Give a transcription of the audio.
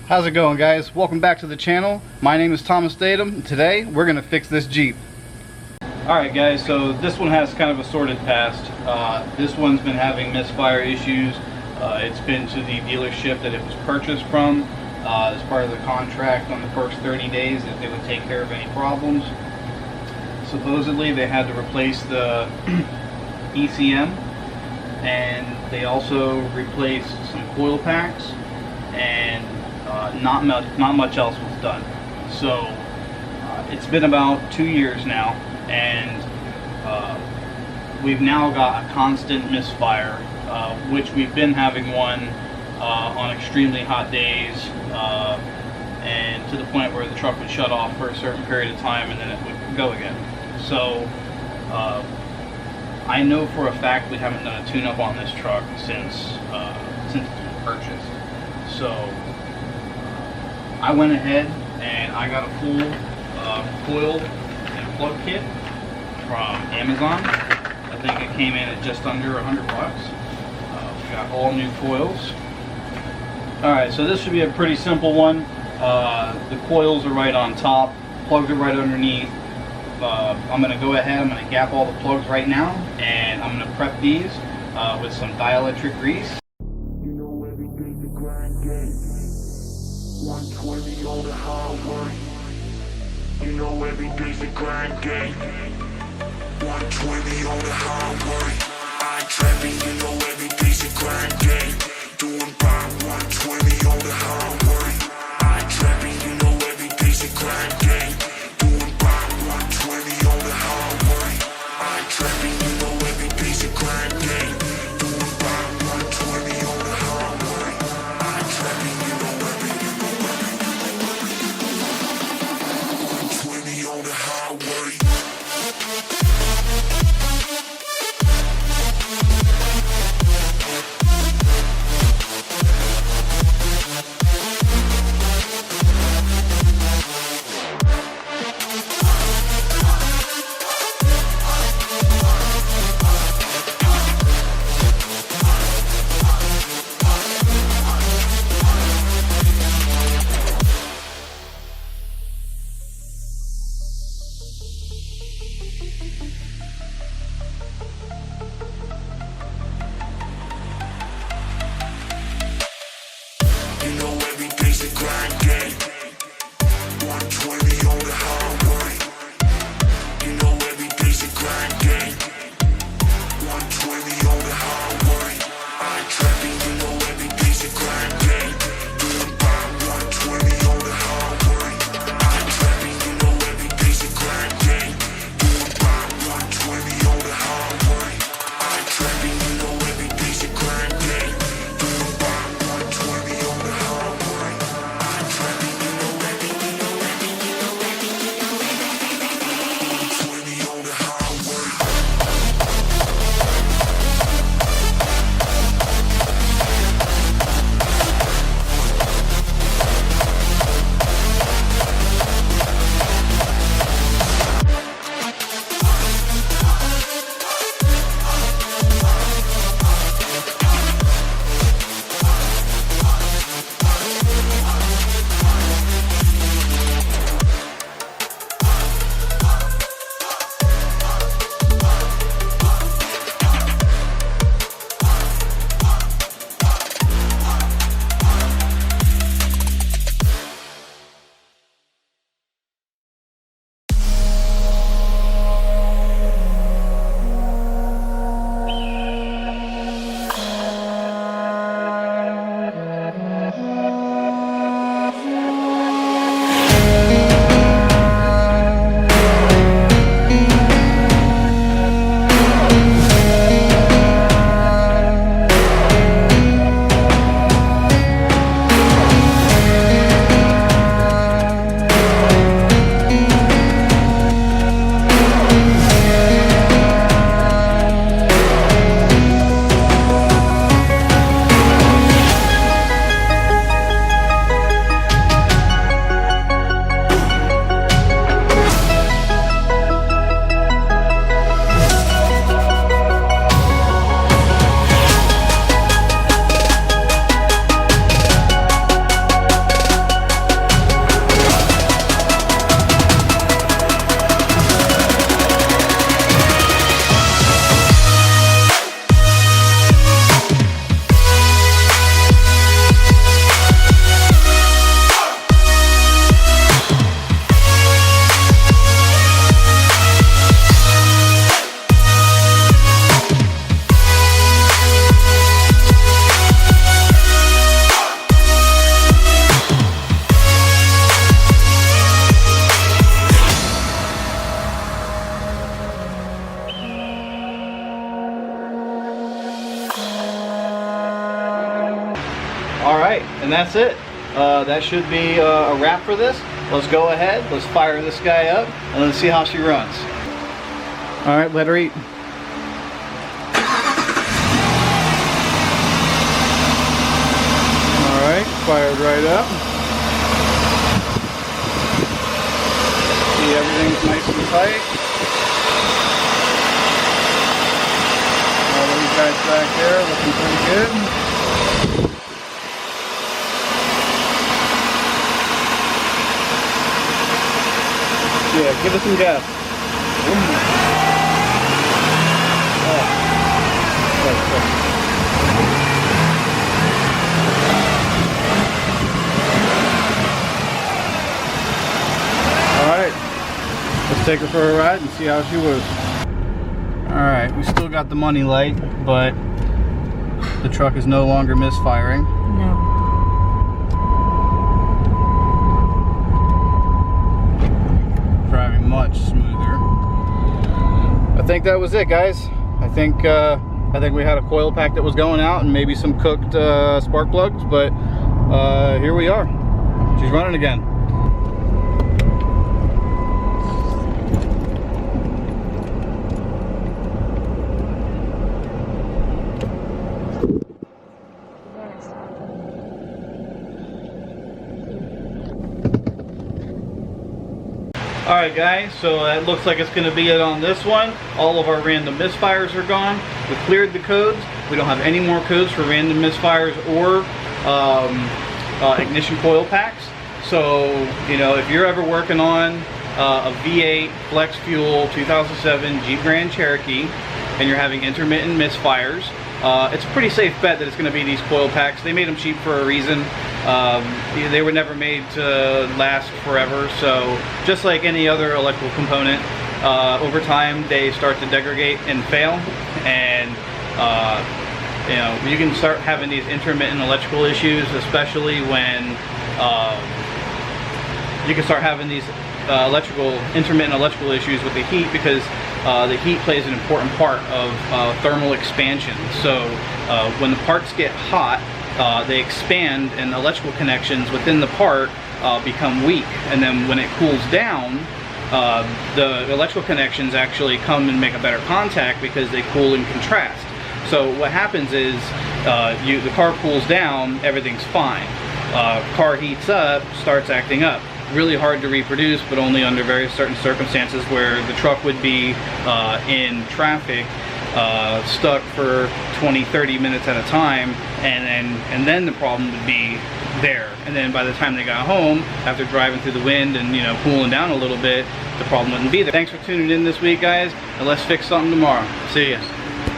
How's it going, guys? Welcome back to the channel. My name is Thomas Statham. Today we're gonna fix this Jeep. Alright guys, so this one has kind of a sordid past. This one's been having misfire issues. It's been to the dealership that it was purchased from as part of the contract on the first 30 days that they would take care of any problems. Supposedly they had to replace the ECM, and they also replaced some coil packs, and not much else was done. So it's been about 2 years now, and we've now got a constant misfire, which we've been having one on extremely hot days, and to the point where the truck would shut off for a certain period of time and then it would go again. So I know for a fact we haven't done a tune-up on this truck since it's been purchased. So I went ahead and I got a full coil and plug kit from Amazon. I think it came in at just under $100. We got all new coils. Alright, so this should be a pretty simple one. The coils are right on top, plugs are right underneath. I'm going to go ahead, I'm going to gap all the plugs right now, and I'm going to prep these with some dielectric grease. 120 on the highway. You know every day's a grind day. 120 on the highway. I ain't trapping, you know every day's a grind day. Doing by 120 on the highway. I ain't trapping, you know every day's a grind day. Doing by 120 on the highway. I ain't trapping, you know every day's a grind day. Doing by 120 on the highway. I ain't trapping, you know every 120 on the highway. and that's it. That should be a wrap for this. Let's go ahead, let's fire this guy up, and let's see how she runs. All right, let her eat. All right, fired right up. See, everything's nice and tight. All these guys back there looking pretty good. Yeah, give us some gas. Alright, let's take her for a ride and see how she was. Alright, we still got the money light, but the truck is no longer misfiring. No. Driving much smoother. I think that was it, guys. I think we had a coil pack that was going out and maybe some cooked spark plugs, but here we are. She's running again. Alright guys, so it looks like it's going to be it on this one. All of our random misfires are gone. We cleared the codes. We don't have any more codes for random misfires or ignition coil packs. So, you know, if you're ever working on a V8 flex fuel 2007 Jeep Grand Cherokee and you're having intermittent misfires, it's a pretty safe bet that it's going to be these coil packs. They made them cheap for a reason. They were never made to last forever, so just like any other electrical component, over time they start to degrade and fail, and you know, you can start having these intermittent electrical issues, especially when you can start having these intermittent electrical issues with the heat, because the heat plays an important part of thermal expansion. So when the parts get hot, they expand and electrical connections within the part become weak, and then when it cools down, the electrical connections actually come and make a better contact because they cool and contrast. So what happens is the car cools down, everything's fine. Car heats up, starts acting up. Really hard to reproduce, but only under very certain circumstances where the truck would be in traffic, stuck for 20-30 minutes at a time, and then the problem would be there. And then by the time they got home, after driving through the wind and, you know, cooling down a little bit, the problem wouldn't be there. Thanks for tuning in this week, guys, and let's fix something tomorrow. See ya.